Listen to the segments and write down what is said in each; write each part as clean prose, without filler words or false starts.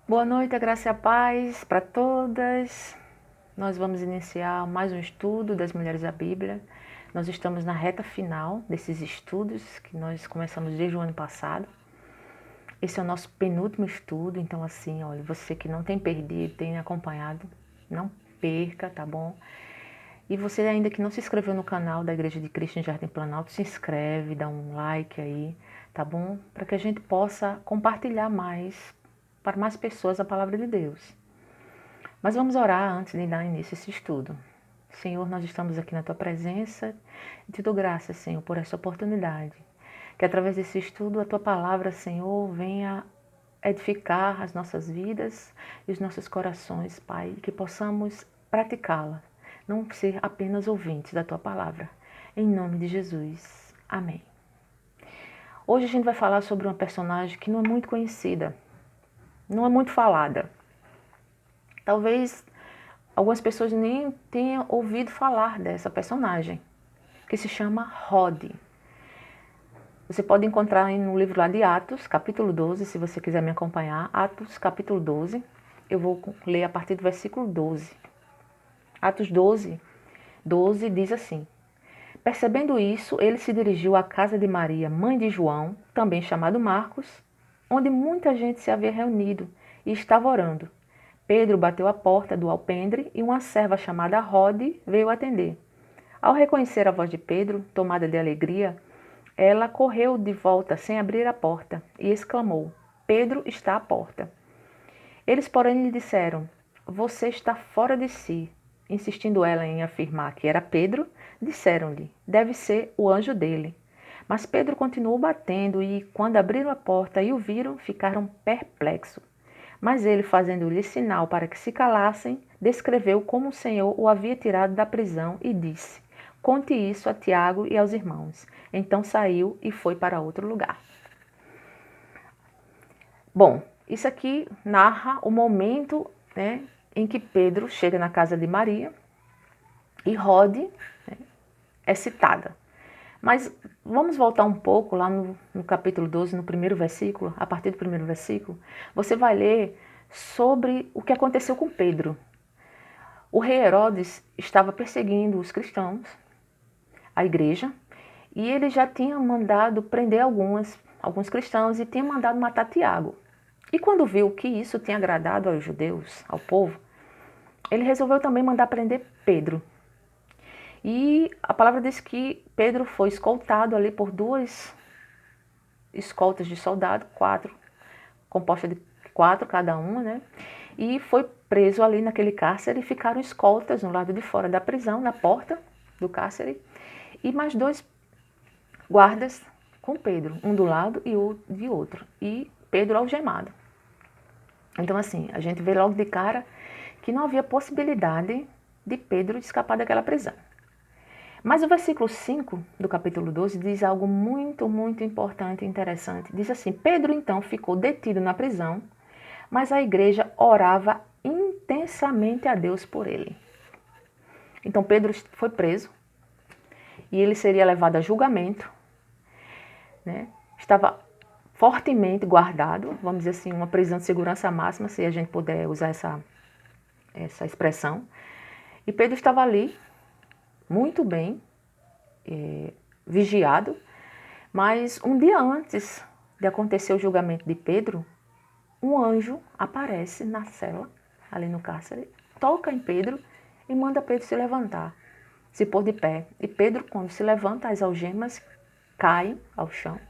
Boa noite, a graça e a paz para todas. Nós vamos iniciar mais um estudo das Mulheres da Bíblia. Nós estamos na reta final desses estudos que nós começamos desde o ano passado. Esse é o nosso penúltimo estudo, então assim, olha, você que não tem perdido, tem acompanhado, não perca, tá bom? E você ainda que não se inscreveu no canal da Igreja de Cristo em Jardim Planalto, se inscreve, dá um like aí, tá bom? Para que a gente possa compartilhar mais para mais pessoas a palavra de Deus. Mas vamos orar antes de dar início a esse estudo. Senhor, nós estamos aqui na Tua presença e te dou graças, Senhor, por essa oportunidade. Que através desse estudo a Tua palavra, Senhor, venha edificar as nossas vidas e os nossos corações, Pai, e que possamos praticá-la, não ser apenas ouvintes da Tua palavra. Em nome de Jesus. Amém. Hoje a gente vai falar sobre uma personagem que não é muito conhecida, não é muito falada. Talvez algumas pessoas nem tenham ouvido falar dessa personagem, que se chama Rod. Você pode encontrar no livro lá de Atos, capítulo 12, se você quiser me acompanhar. Atos, capítulo 12. Eu vou ler a partir do versículo 12. Atos 12, 12 diz assim: Percebendo isso, ele se dirigiu à casa de Maria, mãe de João, também chamado Marcos, onde muita gente se havia reunido e estava orando. Pedro bateu a porta do alpendre e uma serva chamada Rod veio atender. Ao reconhecer a voz de Pedro, tomada de alegria, ela correu de volta sem abrir a porta e exclamou: Pedro está à porta. Eles, porém, lhe disseram: Você está fora de si. Insistindo ela em afirmar que era Pedro, disseram-lhe: Deve ser o anjo dele. Mas Pedro continuou batendo e, quando abriram a porta e o viram, ficaram perplexos. Mas ele, fazendo-lhe sinal para que se calassem, descreveu como o Senhor o havia tirado da prisão e disse: Conte isso a Tiago e aos irmãos. Então saiu e foi para outro lugar. Bom, isso aqui narra o momento, né, em que Pedro chega na casa de Maria e Rod, né, é citada. Mas vamos voltar um pouco lá no capítulo 12, no primeiro versículo, a partir do primeiro versículo, você vai ler sobre o que aconteceu com Pedro. O rei Herodes estava perseguindo os cristãos, a igreja, e ele já tinha mandado prender alguns cristãos e tinha mandado matar Tiago. E quando viu que isso tinha agradado aos judeus, ao povo, ele resolveu também mandar prender Pedro. E a palavra diz que Pedro foi escoltado ali por duas escoltas de soldado, composta de 4 cada uma, né? E foi preso ali naquele cárcere e ficaram escoltas no lado de fora da prisão, na porta do cárcere, e mais 2 guardas com Pedro, um do lado e o de outro, e Pedro algemado. Então assim, a gente vê logo de cara que não havia possibilidade de Pedro escapar daquela prisão. Mas o versículo 5 do capítulo 12 diz algo muito, muito importante e interessante. Diz assim: Pedro então ficou detido na prisão, mas a igreja orava intensamente a Deus por ele. Então Pedro foi preso e ele seria levado a julgamento, né? Estava fortemente guardado, vamos dizer assim, uma prisão de segurança máxima, se a gente puder usar essa expressão. E Pedro estava ali, muito bem, vigiado, mas um dia antes de acontecer o julgamento de Pedro, um anjo aparece na cela, ali no cárcere, toca em Pedro e manda Pedro se levantar, se pôr de pé. E Pedro, quando se levanta, as algemas caem ao chão.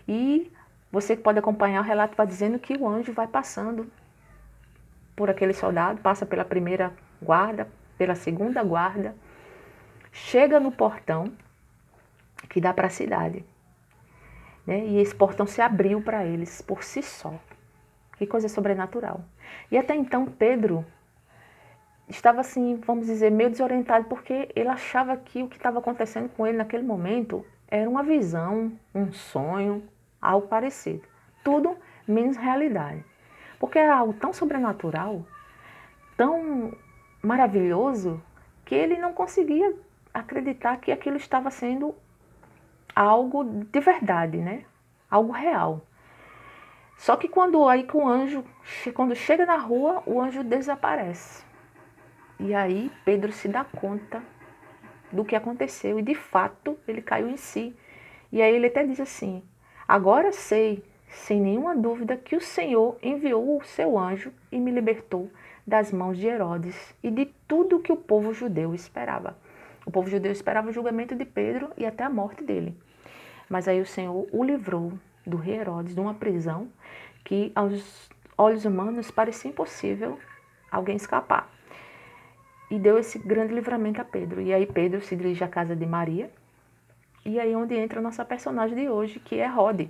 E você pode acompanhar o relato, vai dizendo que o anjo vai passando por aquele soldado, passa pela primeira guarda, pela segunda guarda, chega no portão que dá para a cidade, né? E esse portão se abriu para eles por si só. Que coisa sobrenatural. E até então Pedro estava assim, vamos dizer, meio desorientado, porque ele achava que o que estava acontecendo com ele naquele momento era uma visão, um sonho, algo parecido. Tudo menos realidade. Porque era algo tão sobrenatural, tão maravilhoso, que ele não conseguia acreditar que aquilo estava sendo algo de verdade, né? Algo real. Só que quando quando chega na rua, o anjo desaparece. E aí Pedro se dá conta do que aconteceu e de fato ele caiu em si. E aí ele até diz assim: agora sei, sem nenhuma dúvida, que o Senhor enviou o seu anjo e me libertou das mãos de Herodes e de tudo que o povo judeu esperava. O povo judeu esperava o julgamento de Pedro e até a morte dele. Mas aí o Senhor o livrou do rei Herodes, de uma prisão que aos olhos humanos parecia impossível alguém escapar. E deu esse grande livramento a Pedro. E aí Pedro se dirige à casa de Maria. E aí é onde entra a nossa personagem de hoje, que é Rode.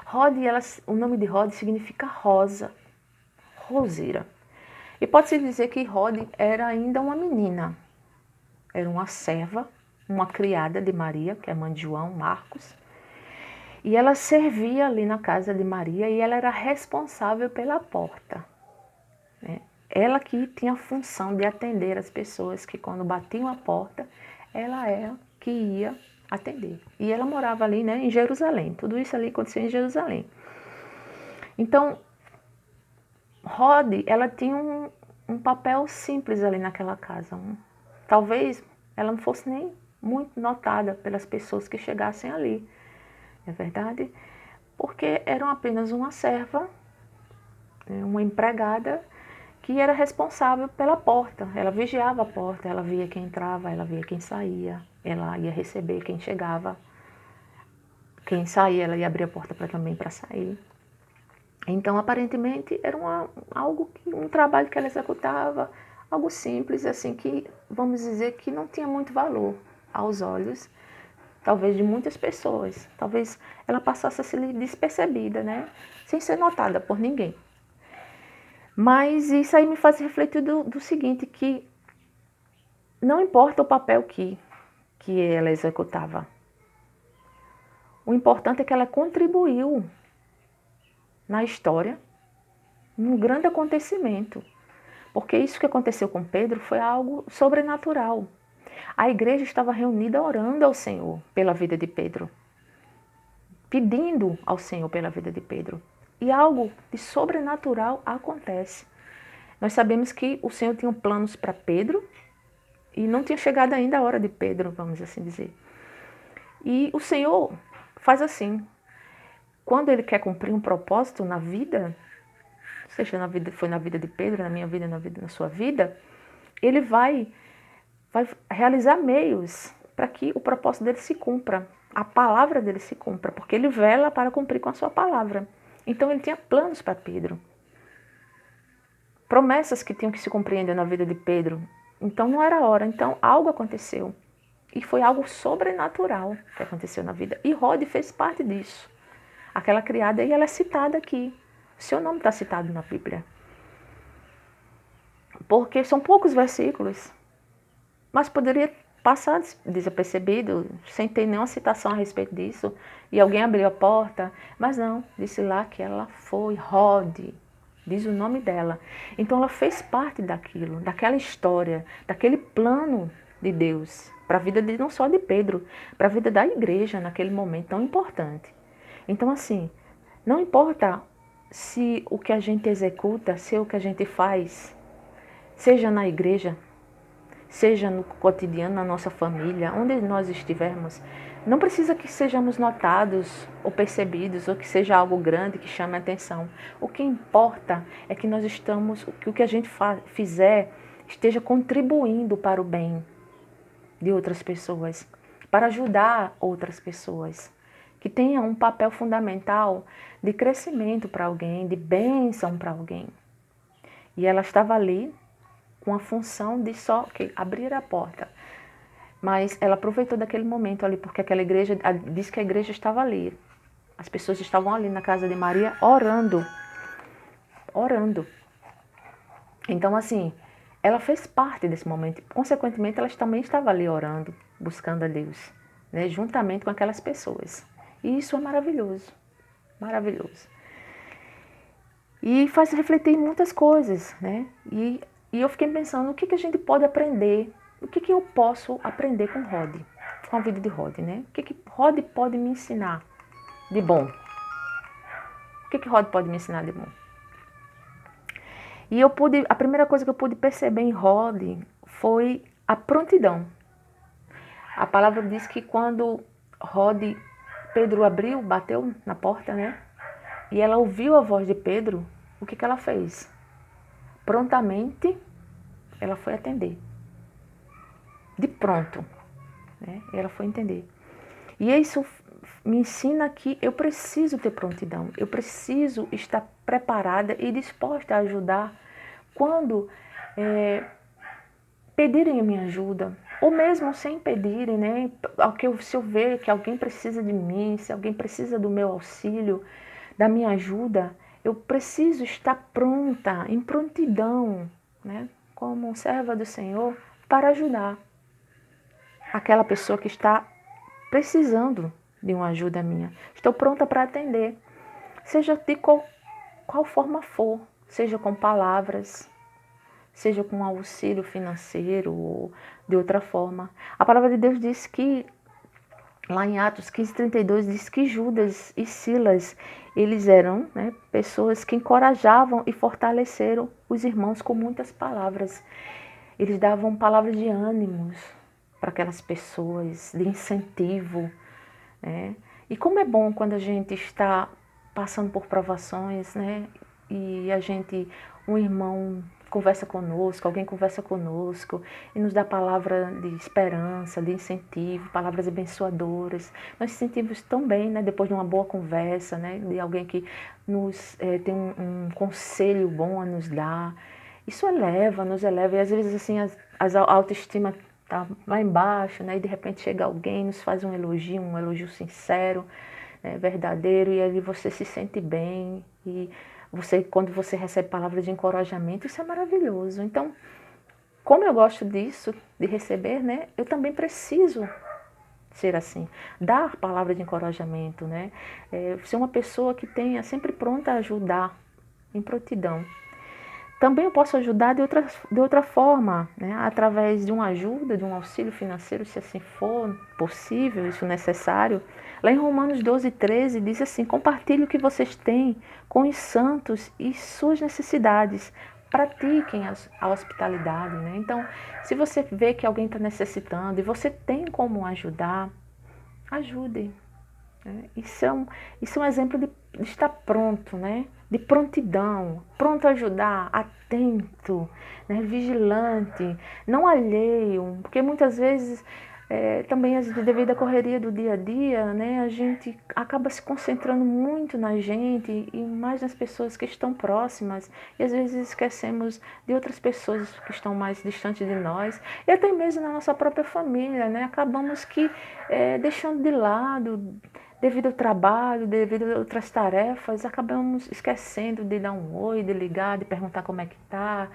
Rode, o nome de Rode significa rosa, roseira. E pode-se dizer que Rode era ainda uma menina. Era uma serva, uma criada de Maria, que é a mãe de João, Marcos. E ela servia ali na casa de Maria e ela era responsável pela porta, né? Ela que tinha a função de atender as pessoas que quando batiam a porta, ela era que ia atender. E ela morava ali, né, em Jerusalém. Tudo isso ali acontecia em Jerusalém. Então, Rode, ela tinha um papel simples ali naquela casa. Talvez ela não fosse nem muito notada pelas pessoas que chegassem ali. É verdade? Porque eram apenas uma serva, uma empregada, que era responsável pela porta. Ela vigiava a porta, ela via quem entrava, ela via quem saía, ela ia receber quem chegava, quem saía, ela ia abrir a porta também para sair. Então, aparentemente, era um trabalho que ela executava, algo simples, assim, que vamos dizer que não tinha muito valor aos olhos, talvez de muitas pessoas. Talvez ela passasse a ser despercebida, né? Sem ser notada por ninguém. Mas isso aí me faz refletir do seguinte, que não importa o papel que ela executava. O importante é que ela contribuiu na história, num grande acontecimento. Porque isso que aconteceu com Pedro foi algo sobrenatural. A igreja estava reunida orando ao Senhor pela vida de Pedro, pedindo ao Senhor pela vida de Pedro. E algo de sobrenatural acontece. Nós sabemos que o Senhor tinha planos para Pedro e não tinha chegado ainda a hora de Pedro, vamos assim dizer. E o Senhor faz assim. Quando Ele quer cumprir um propósito na vida, seja foi na vida de Pedro, na minha vida, na sua vida, Ele vai realizar meios para que o propósito dele se cumpra, a palavra dele se cumpra, porque Ele vela para cumprir com a sua palavra. Então Ele tinha planos para Pedro. Promessas que tinham que se compreender na vida de Pedro. Então não era hora. Então algo aconteceu. E foi algo sobrenatural que aconteceu na vida. E Rode fez parte disso. Aquela criada, e ela é citada aqui. O seu nome está citado na Bíblia. Porque são poucos versículos. Mas poderia passar desapercebido, sem ter nenhuma citação a respeito disso. E alguém abriu a porta. Mas não, disse lá que ela foi Rode. Diz o nome dela. Então ela fez parte daquilo, daquela história, daquele plano de Deus, para a vida não só de Pedro, para a vida da igreja naquele momento tão importante. Então assim, não importa se o que a gente executa, se o que a gente faz, seja na igreja, seja no cotidiano, na nossa família, onde nós estivermos, não precisa que sejamos notados ou percebidos, ou que seja algo grande que chame a atenção. O que importa é que que o que a gente fizer esteja contribuindo para o bem de outras pessoas, para ajudar outras pessoas, que tenha um papel fundamental de crescimento para alguém, de bênção para alguém. E ela estava ali com a função de só abrir a porta. Mas ela aproveitou daquele momento ali, porque aquela igreja, diz que a igreja estava ali. As pessoas estavam ali na casa de Maria orando. Orando. Então, assim, ela fez parte desse momento. Consequentemente, ela também estava ali orando, buscando a Deus, né, juntamente com aquelas pessoas. E isso é maravilhoso. Maravilhoso. E faz refletir em muitas coisas, né? E eu fiquei pensando, o que a gente pode aprender? O que eu posso aprender com Rode? Com a vida de Rode, né? O que Rode pode me ensinar de bom? O que Rod pode me ensinar de bom? E a primeira coisa que eu pude perceber em Rod foi a prontidão. A palavra diz que quando Pedro abriu, bateu na porta, né? E ela ouviu a voz de Pedro, o que ela fez? Prontamente, ela foi atender. De pronto, né? Ela foi entender. E isso me ensina que eu preciso ter prontidão. Eu preciso estar preparada e disposta a ajudar quando pedirem a minha ajuda. Ou mesmo sem pedirem, né? Se eu ver que alguém precisa de mim, se alguém precisa do meu auxílio, da minha ajuda, eu preciso estar pronta, em prontidão, né? Como serva do Senhor, para ajudar aquela pessoa que está precisando de uma ajuda minha. Estou pronta para atender, seja de qual forma for, seja com palavras, seja com auxílio financeiro ou de outra forma. A palavra de Deus diz que, lá em Atos 15:32, diz que Judas e Silas, eles eram, né, pessoas que encorajavam e fortaleceram os irmãos com muitas palavras. Eles davam palavras de ânimos para aquelas pessoas, de incentivo, né? E como é bom quando a gente está passando por provações, né? E um irmão conversa conosco, alguém conversa conosco e nos dá palavra de esperança, de incentivo, palavras abençoadoras. Nós sentimos tão bem, né? Depois de uma boa conversa, né? De alguém que nos tem um conselho bom a nos dar. Isso nos eleva. E às vezes assim a autoestima tá lá embaixo, né? E de repente chega alguém, nos faz um elogio sincero, né? Verdadeiro, e aí você se sente bem. E quando você recebe palavras de encorajamento, isso é maravilhoso. Então, como eu gosto disso, de receber, né? Eu também preciso ser assim, dar palavras de encorajamento, né? Ser uma pessoa que tenha sempre pronta a ajudar, em prontidão. Também eu posso ajudar de outra forma, né? Através de uma ajuda, de um auxílio financeiro, se assim for possível, isso necessário. Lá em Romanos 12:13 diz assim: compartilhe o que vocês têm com os santos e suas necessidades. Pratiquem a hospitalidade, né? Então, se você vê que alguém está necessitando e você tem como ajudar, ajude. Isso é um exemplo de estar pronto, né? De prontidão, pronto a ajudar, atento, né? Vigilante, não alheio, porque muitas vezes também devido à correria do dia a dia, né? A gente acaba se concentrando muito na gente e mais nas pessoas que estão próximas e às vezes esquecemos de outras pessoas que estão mais distantes de nós e até mesmo na nossa própria família, né? Acabamos deixando de lado, devido ao trabalho, devido a outras tarefas, acabamos esquecendo de dar um oi, de ligar, de perguntar como é que tá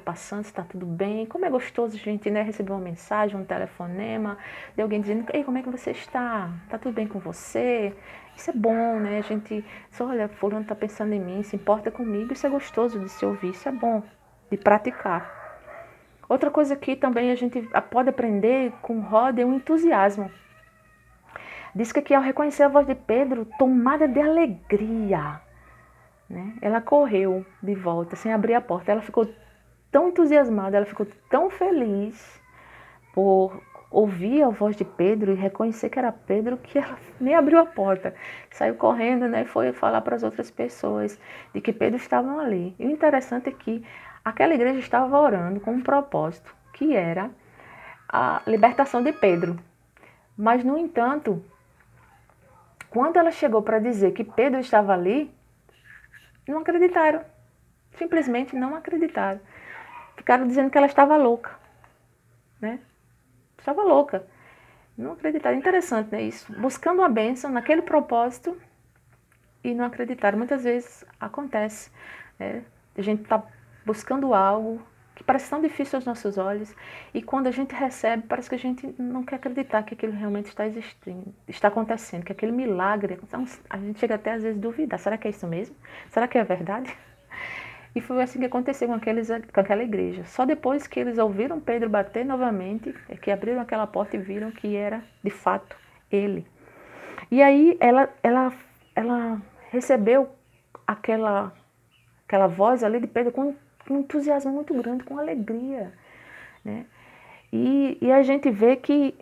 passando, se está tudo bem. Como é gostoso a gente, né, receber uma mensagem, um telefonema, de alguém dizendo: ei, como é que você está? Está tudo bem com você? Isso é bom, né? A gente, olha, fulano está pensando em mim, se importa comigo, isso é gostoso de se ouvir, isso é bom de praticar. Outra coisa que também a gente pode aprender com Rod é o entusiasmo. Diz que aqui, ao reconhecer a voz de Pedro, tomada de alegria, né? Ela correu de volta, sem abrir a porta. Ela ficou tão entusiasmada, ela ficou tão feliz por ouvir a voz de Pedro e reconhecer que era Pedro, que ela nem abriu a porta. Saiu correndo, né? E foi falar para as outras pessoas de que Pedro estava ali. E o interessante é que aquela igreja estava orando com um propósito, que era a libertação de Pedro. Mas, no entanto, quando ela chegou para dizer que Pedro estava ali, não acreditaram. Simplesmente não acreditaram. Ficaram dizendo que ela estava louca, né? Estava louca. Não acreditaram. Interessante, né? Isso. Buscando a bênção naquele propósito e não acreditaram. Muitas vezes acontece, né? A gente está buscando algo que parece tão difícil aos nossos olhos, e quando a gente recebe, parece que a gente não quer acreditar que aquilo realmente está existindo, está acontecendo, que aquele milagre, então, a gente chega até às vezes a duvidar, será que é isso mesmo? Será que é verdade? E foi assim que aconteceu com aquela igreja. Só depois que eles ouviram Pedro bater novamente, é que abriram aquela porta e viram que era, de fato, ele. E aí ela recebeu aquela voz ali de Pedro com um entusiasmo muito grande, com alegria, né? E a gente vê que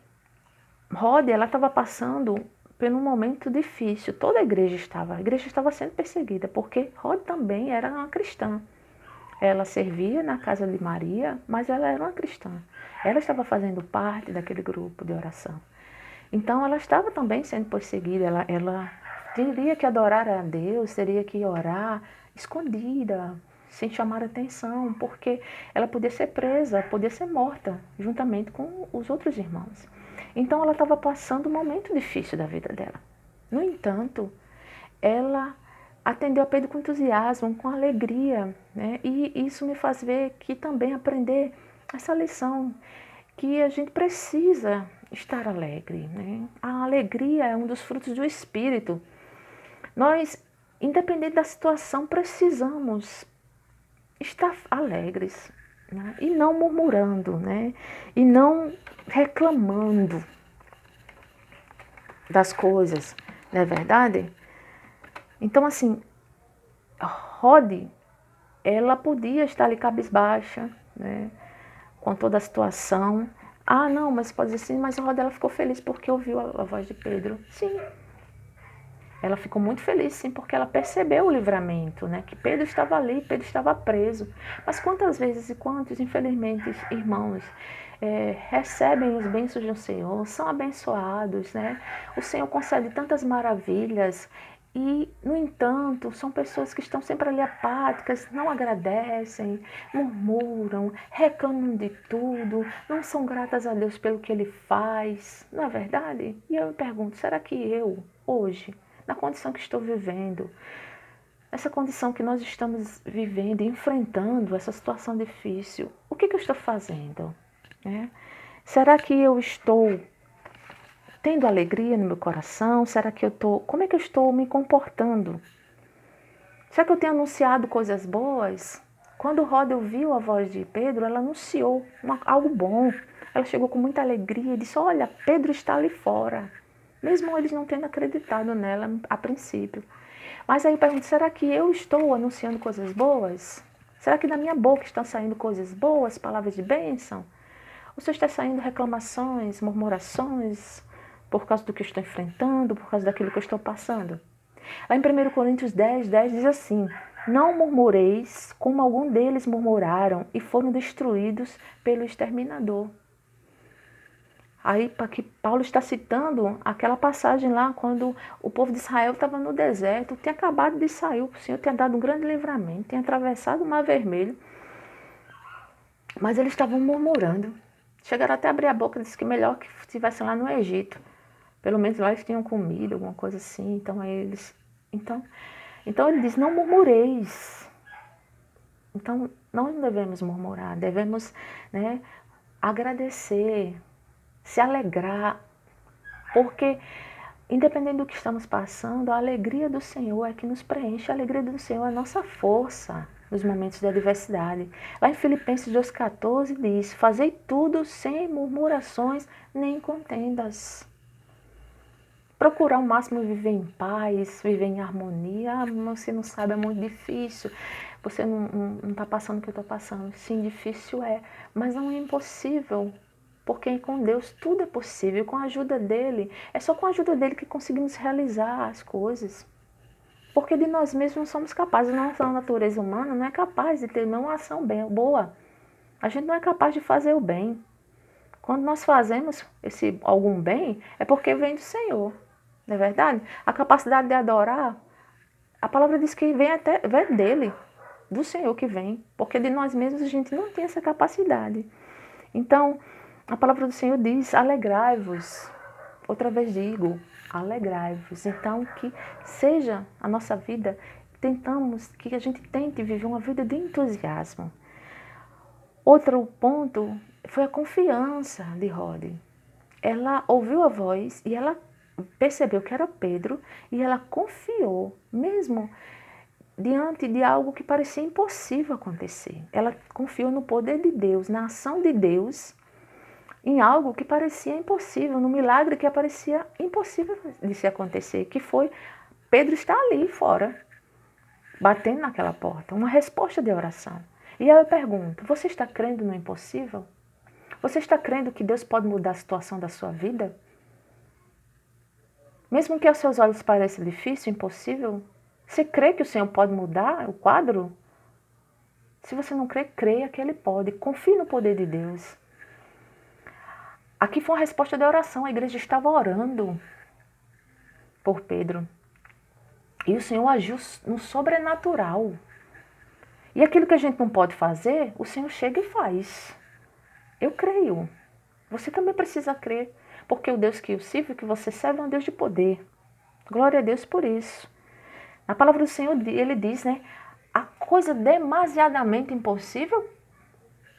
Rode, ela estava passando por um momento difícil. Toda a igreja estava sendo perseguida, porque Rode também era uma cristã. Ela servia na casa de Maria, mas ela era uma cristã. Ela estava fazendo parte daquele grupo de oração. Então ela estava também sendo perseguida. Ela teria que adorar a Deus, teria que orar escondida, sem chamar atenção, porque ela podia ser presa, podia ser morta, juntamente com os outros irmãos. Então ela estava passando um momento difícil da vida dela. No entanto, ela atendeu a Pedro com entusiasmo, com alegria, né? E isso me faz ver que também aprender essa lição, que a gente precisa estar alegre, né? A alegria é um dos frutos do Espírito. Nós, independente da situação, precisamos estar alegres, né? E não murmurando, né? E não reclamando das coisas, não é verdade? Então, assim, Rode, ela podia estar ali cabisbaixa, né, com toda a situação. Ah, não, mas pode dizer assim, mas a Rode, ela ficou feliz porque ouviu a voz de Pedro. Sim, ela ficou muito feliz, sim, porque ela percebeu o livramento, né, que Pedro estava ali, Pedro estava preso. Mas quantas vezes e quantos, infelizmente, irmãos, recebem os bênçãos do Senhor, são abençoados, né? O Senhor concede tantas maravilhas e, no entanto, são pessoas que estão sempre ali apáticas, não agradecem, murmuram, reclamam de tudo, não são gratas a Deus pelo que Ele faz, não é verdade? E eu me pergunto, será que eu, hoje, na condição que estou vivendo, essa condição que nós estamos vivendo, enfrentando essa situação difícil, o que eu estou fazendo? Né? Será que eu estou tendo alegria no meu coração? Será que como é que eu estou me comportando? Será que eu tenho anunciado coisas boas? Quando Rode ouviu a voz de Pedro, ela anunciou algo bom. Ela chegou com muita alegria e disse, olha, Pedro está ali fora. Mesmo eles não tendo acreditado nela a princípio. Mas aí eu pergunto, será que eu estou anunciando coisas boas? Será que da minha boca estão saindo coisas boas, palavras de bênção? Ou só está saindo reclamações, murmurações, por causa do que eu estou enfrentando, por causa daquilo que eu estou passando? Lá em 1 Coríntios 10 diz assim, não murmureis como algum deles murmuraram e foram destruídos pelo exterminador. Aí que Paulo está citando aquela passagem lá, quando o povo de Israel estava no deserto, tinha acabado de sair, o Senhor tinha dado um grande livramento, tinha atravessado o Mar Vermelho, mas eles estavam murmurando. Chegaram até a abrir a boca e disse que melhor que estivessem lá no Egito. Pelo menos lá eles tinham comida, alguma coisa assim. Então ele diz, não murmureis. Então nós não devemos murmurar, devemos, né, agradecer, se alegrar, porque independente do que estamos passando, a alegria do Senhor é que nos preenche, a alegria do Senhor é a nossa força nos momentos de adversidade. Lá em Filipenses 2,14 diz, fazei tudo sem murmurações nem contendas. Procurar ao máximo viver em paz, viver em harmonia. Ah, você não sabe, é muito difícil. Você não está passando o que eu estou passando. Sim, difícil é, mas não é impossível. Porque com Deus tudo é possível, com a ajuda dEle. É só com a ajuda dEle que conseguimos realizar as coisas. Porque de nós mesmos não somos capazes, nossa natureza humana não é capaz de ter uma ação boa. A gente não é capaz de fazer o bem. Quando nós fazemos algum bem, é porque vem do Senhor. Não é verdade? A capacidade de adorar, a palavra diz que vem dele, do Senhor que vem. Porque de nós mesmos a gente não tem essa capacidade. Então, a palavra do Senhor diz, alegrai-vos. Outra vez digo, alegrai-vos. Então, que seja a nossa vida, que a gente tente viver uma vida de entusiasmo. Outro ponto foi a confiança de Rode. Ela ouviu a voz e ela percebeu que era Pedro e ela confiou, mesmo diante de algo que parecia impossível acontecer. Ela confiou no poder de Deus, na ação de Deus, em algo que parecia impossível, no milagre que parecia impossível de se acontecer, que foi Pedro estar ali fora. batendo naquela porta, uma resposta de oração. E aí eu pergunto, você está crendo no impossível? Você está crendo que Deus pode mudar a situação da sua vida? Mesmo que aos seus olhos pareça difícil, impossível, você crê que o Senhor pode mudar o quadro? Se você não crê, creia que Ele pode. Confie no poder de Deus. Aqui foi uma resposta de oração. A igreja estava orando por Pedro. E o Senhor agiu no sobrenatural. E aquilo que a gente não pode fazer, o Senhor chega e faz. Eu creio. Você também precisa crer. Porque o Deus que eu sirvo, que você serve, é um Deus de poder. Glória a Deus por isso. Na palavra do Senhor, ele diz, né? A coisa demasiadamente impossível?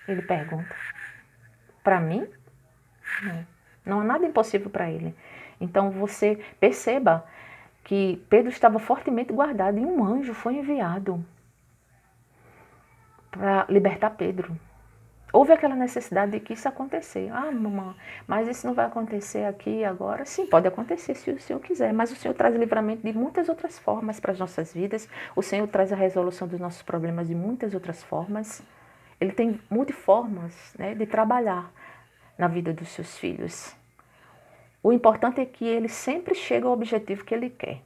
Ele pergunta. Para mim? Não. Não há nada impossível para ele. Então você perceba que Pedro estava fortemente guardado e um anjo foi enviado para libertar Pedro. Houve aquela necessidade de que isso acontecesse. Ah, mamãe, mas isso não vai acontecer aqui agora? Sim, pode acontecer se o Senhor quiser, mas o Senhor traz livramento de muitas outras formas para as nossas vidas. O Senhor traz a resolução dos nossos problemas de muitas outras formas. Ele tem multiformas, né, de trabalhar na vida dos seus filhos. O importante é que ele sempre chega ao objetivo que ele quer.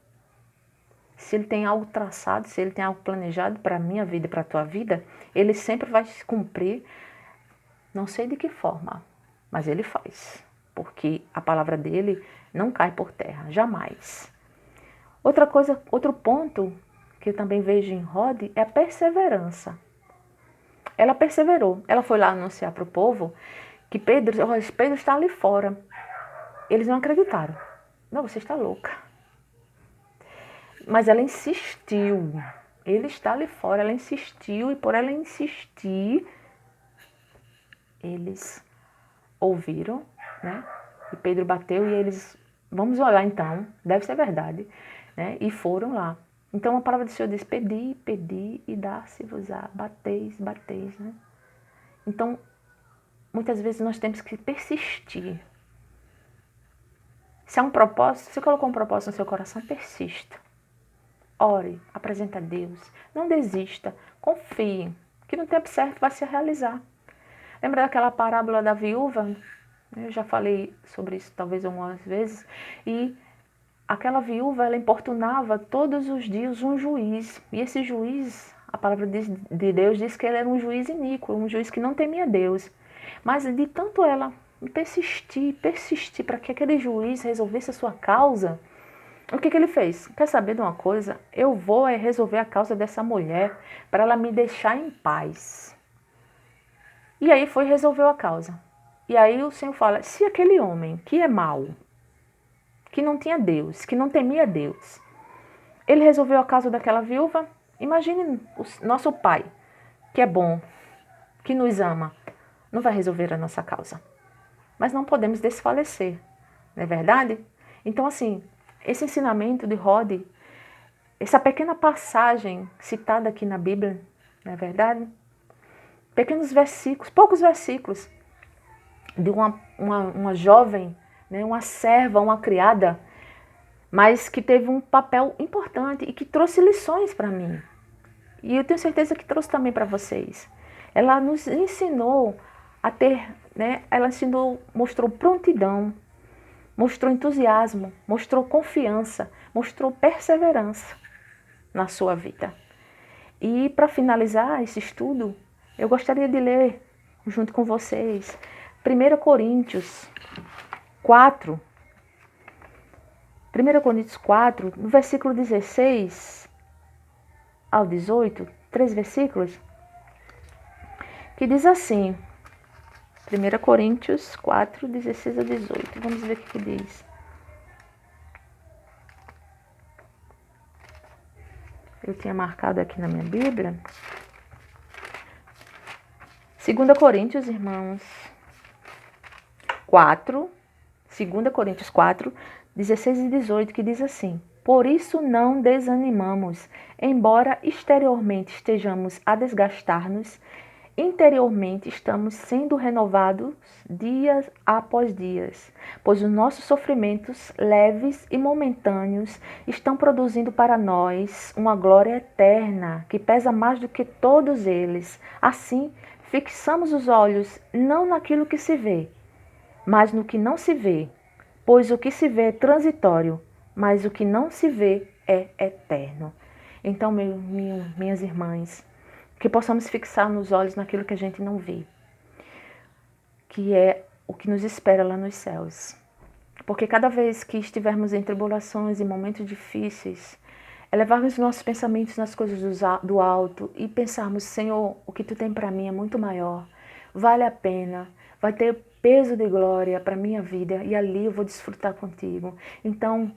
Se ele tem algo traçado, se ele tem algo planejado para a minha vida e para a tua vida, ele sempre vai cumprir. Não sei de que forma, mas ele faz, porque a palavra dele não cai por terra, jamais. Outra coisa, outro ponto que eu também vejo em Rod é a perseverança. Ela perseverou, ela foi lá anunciar para o povo que Pedro está ali fora. Eles não acreditaram. Não, você está louca. Mas ela insistiu. Ele está ali fora, ela insistiu e por ela insistir, eles ouviram, né? E Pedro bateu e eles, vamos olhar então, deve ser verdade, né? E foram lá. Então a palavra do Senhor diz, pedi, pedi e dá-se-vos-á, bateis, bateis, né? Então, muitas vezes nós temos que persistir. Se há um propósito, se colocou um propósito no seu coração, persista. Ore, apresenta a Deus, não desista, confie, que no tempo certo vai se realizar. Lembra daquela parábola da viúva? Eu já falei sobre isso talvez algumas vezes. E aquela viúva, ela importunava todos os dias um juiz. E esse juiz, a palavra de Deus diz que ele era um juiz iníquo, um juiz que não temia Deus. Mas de tanto ela persistir para que aquele juiz resolvesse a sua causa, o que ele fez? Quer saber de uma coisa? Eu vou resolver a causa dessa mulher para ela me deixar em paz. E aí foi e resolveu a causa. E aí o Senhor fala, se aquele homem que é mau, que não tinha Deus, que não temia Deus, ele resolveu a causa daquela viúva, imagine o nosso Pai, que é bom, que nos ama, não vai resolver a nossa causa. Mas não podemos desfalecer, não é verdade? Então assim, esse ensinamento de Rod, essa pequena passagem citada aqui na Bíblia, não é verdade? Pequenos versículos, poucos versículos, de uma jovem, né, uma serva, uma criada, mas que teve um papel importante e que trouxe lições para mim. E eu tenho certeza que trouxe também para vocês. Ela nos ensinou a ter, né, ela ensinou, mostrou prontidão, mostrou entusiasmo, mostrou confiança, mostrou perseverança na sua vida. E para finalizar esse estudo, eu gostaria de ler junto com vocês 1 Coríntios 4. 1 Coríntios 4, no versículo 16 ao 18, 3 versículos, que diz assim, 1 Coríntios 4, 16 a 18. Vamos ver o que diz. Eu tinha marcado aqui na minha Bíblia. 2 Coríntios, irmãos, 4, 2 Coríntios 4, 16 e 18, que diz assim, por isso não desanimamos, embora exteriormente estejamos a desgastar-nos, interiormente estamos sendo renovados dias após dias, pois os nossos sofrimentos leves e momentâneos estão produzindo para nós uma glória eterna que pesa mais do que todos eles. Assim, fixamos os olhos não naquilo que se vê, mas no que não se vê, pois o que se vê é transitório, mas o que não se vê é eterno. Então, minhas irmãs, que possamos fixar nos olhos naquilo que a gente não vê, que é o que nos espera lá nos céus. Porque cada vez que estivermos em tribulações e momentos difíceis, elevarmos nossos pensamentos nas coisas do alto e pensarmos, Senhor, o que Tu tem para mim é muito maior, vale a pena, vai ter peso de glória para a minha vida e ali eu vou desfrutar contigo. Então,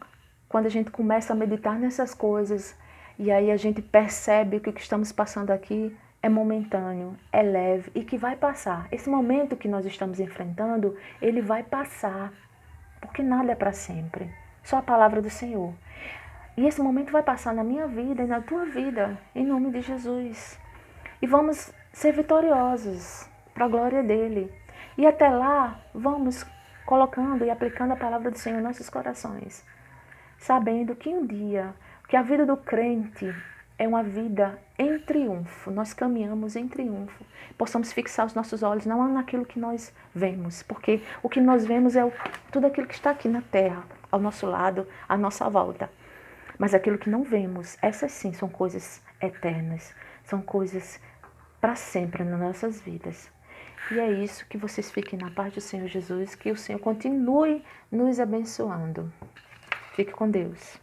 quando a gente começa a meditar nessas coisas e aí a gente percebe que o que estamos passando aqui é momentâneo, é leve e que vai passar. Esse momento que nós estamos enfrentando, ele vai passar, porque nada é para sempre, só a palavra do Senhor. E esse momento vai passar na minha vida e na tua vida, em nome de Jesus. E vamos ser vitoriosos para a glória dele. E até lá, vamos colocando e aplicando a palavra do Senhor em nossos corações, sabendo que um dia, que a vida do crente é uma vida em triunfo, nós caminhamos em triunfo. Possamos fixar os nossos olhos não naquilo que nós vemos, porque o que nós vemos é tudo aquilo que está aqui na terra, ao nosso lado, à nossa volta. Mas aquilo que não vemos, essas sim são coisas eternas, são coisas para sempre nas nossas vidas. E é isso, que vocês fiquem na paz do Senhor Jesus, que o Senhor continue nos abençoando. Fique com Deus.